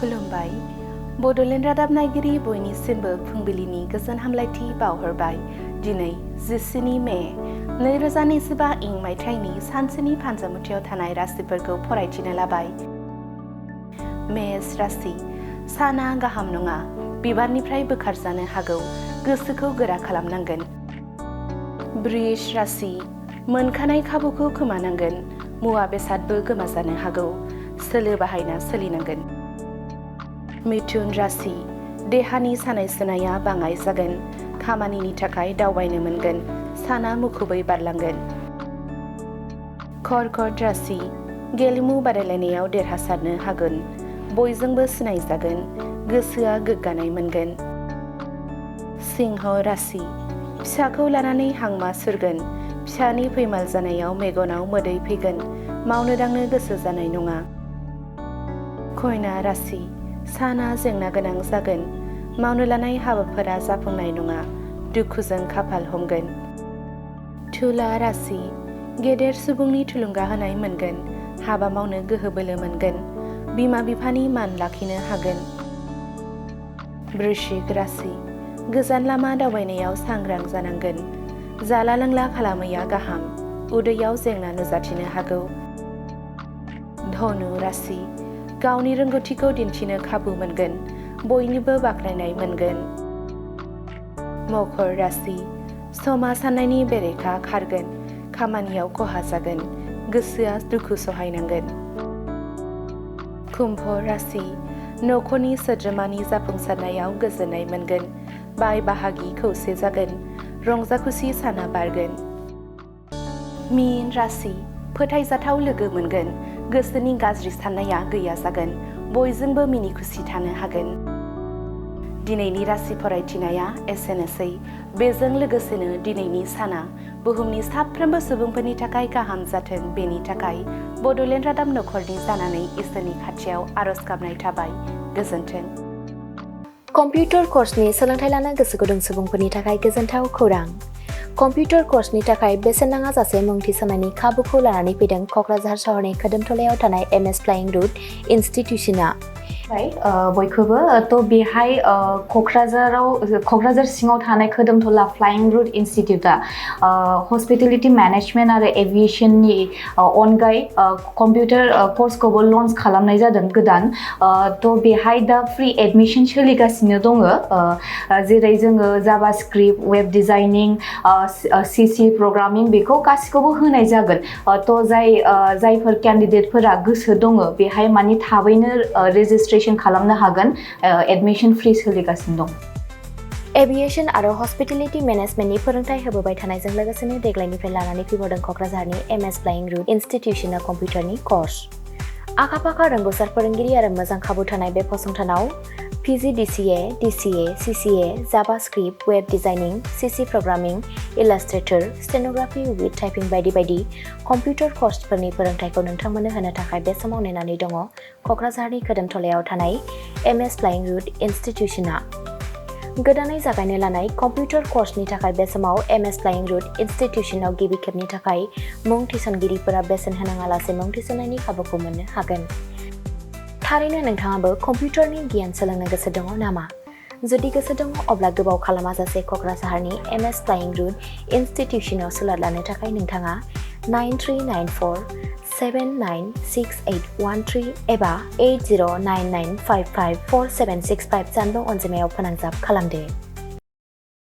खुलुमबाय बड'लेण्ड रादाब नायगिरि बयनिसिमबो फुंबिलिनि गोजोन हामलायथि बावहरबाय। दिनै 14 मे 2025 इं मायथाइनि सानसेनि फानजामुथियाव थानाय राशिफोरखौ फरायथिनो लाबाय। मेष राशि साना गाहाम नङा, बिबारनिफ्राय बोखारजानो हागौ, गोसोखौ गोरा खालामनांगोन। वृष राशि मोनखानाय खाबुखौ खोमानांगोन, मुवा बेसादबो गोमाजानो हागौ, सोलो बाहायना सोलिनांगोन। मिथुन राशि देहानि सानाय सुनाया बाङाय जागोन, खामानिनि थाखाय दावबायनो मोनगोन, साना मुखुबै बारलांगोन। कर्कट राशि गेलेमु बादायलायनायाव देरहासारनो हागोन, बयजोंबो सिनायजागोन, गोसोआ गोग्गानाय मोनगोन। सिंह राशि फिसाखौ लानानै हांमा सुरगोन, फिसानि फैमाल जानायाव मेगनाव मोदै फैगोन, मावनो दांनो गोसो जानाय नङा। कन्या राशि साना जेंना गोनां जागोन, मावनो लानाय हाबाफोरा जाफुंनाय नङा, दुखुजों खाफाल हमगोन। तुला राशि गेदेर सुबुंनि थुलुंगा होनाय मोनगोन, हाबा मावनो गोहो बोलो मोनगोन, बिमा बिफानि मान लाखिनो हागोन। वृश्चिक राशि गोजान लामा दावबायनायाव सांग्रां जानांगोन, जाला लोंला खालामैया गाहाम, उदैयाव जेंना नुजाथिनो हागौ। धनु राशि गावनि रोंगौथिखौ दिन्थिनो खाबु मोनगोन, बयनिबो बाख्नायनाय मोनगोन। मकर राशि समा साननायनि बेरेखा खारगोन, खामानियाव खहा जागोन, गोसोआ दुखु सहायनांगोन। कुम्भ राशि नखरनि सोद्रोमानि जाफुंसारनायाव गोजोननाय मोनगोन, बाय बाहागि खौसे जागोन, रंजा खुसि साना बारगोन। मीन राशि फोथायजाथाव लोगो मोनगोन, गोसोनि गाज्रि साननाया गैया जागोन, बयजोंबो मिनि खुसि थानो हागोन। दिनैनि राशि फरायथिनाया एसेनोसै। बेजों लोगोसेनो दिनैनि साना बुहुमनि साफ्रोमबो सुबुंफोरनि थाखाय गाहाम जाथों, बेनि थाखाय बड'लेण्ड रादाब नखरनि जानानै इसोरनि खाथियाव आरज गाबनाय थाबाय। गोजोन्थों। कम्पिउटार कर्सनि सोलोंथाइ लानो गोसो गुदुं सुबुंफोरनि थाखाय गोजोनथाव खौरां। कम्पिउटार कर्सनि थाखाय बेसेन नाङाजासे मुं थिसननायनि खाबुखौ लानानै फैदों क'क्राझार सहरनि खोदोमथलायाव थानाय MS फ्लाइं रुट इनस्टिट्यूशना। बयखौबो बेहाय क'क्राझार सिङाव थानाय खोदोमथला फ्लाइं रुट इनस्टिट्यूटआ हस्पिटेलिटी मेनेजमेन्ट आरो एभिएशननि अनगायै कम्पिउटार कर्सखौबो लन्च खालामनाय जादों गोदान। बेहाय दा फ्रि एडमिशन सोलिगासिनो दङ, जेरै जोङो JavaScript, web designing, CC programming बेखौ गासिखौबो होनाय जागोन। जायफोर केन्डिडेटफोरा गोसो दङ बेहाय माने थाबैनो रेजिस्ट्रेशन खालामनो हागोन, एडमिशन फ्रि सोलिगासिनो दं। एभिएशन आरो हस्पिटेलिटी मेनेजमेन्टनि फोरोंथाय होबोबाय थानायजों लोगोसेनो देग्लायनिफ्राय लानानै फैबावदों क'क्राझारनि MS फ्लाइं रुट इनस्टिट्यूशना कम्पिउटारनि कर्स। आखा-फाखा रोंग'सार फोरोंगिरि आरो मोजां खाबु थानाय बे फसंथानाव PGDCA, DCA, CCA, JavaScript, web designing, CC programming, illustrator, stenography with typing बायदि बायदि कम्पिउटार कर्सफोरनि फोरोंथायखौ नोंथांमोननो होनो थाखाय बे समाव नेनानै दङ क'क्राझारनि खोदोमथलायाव थानाय MS फ्लाइं रुट इनस्टिट्यूशना। गोदानै जागायनो लानाय कम्पिउटार कर्सनि थाखाय बे समाव MS फ्लाइं रुट इनस्टिट्यूशनाव गिबि खेबनि थाखाय मुं थिसनगिरिफोरा बेसेन होनाङालासे मुं थिसननायनि खाबुखौ मोननो हागोन। थारैनो नोंथाङाबो कम्पिउटारनि गियान सोलोंनो गोसो दङ नामा? जुदि गोसो दङ अब्ला गोबाव खालामाजासे क'क्राझारनि MS फ्लाइं रुट इनस्टिट्यूशनाव सोलों लानो थाखाय नोंथाङा 9394 796813 एबा 8099554765 जानबुं अनजिमायाव फोनांजाब खालामदो।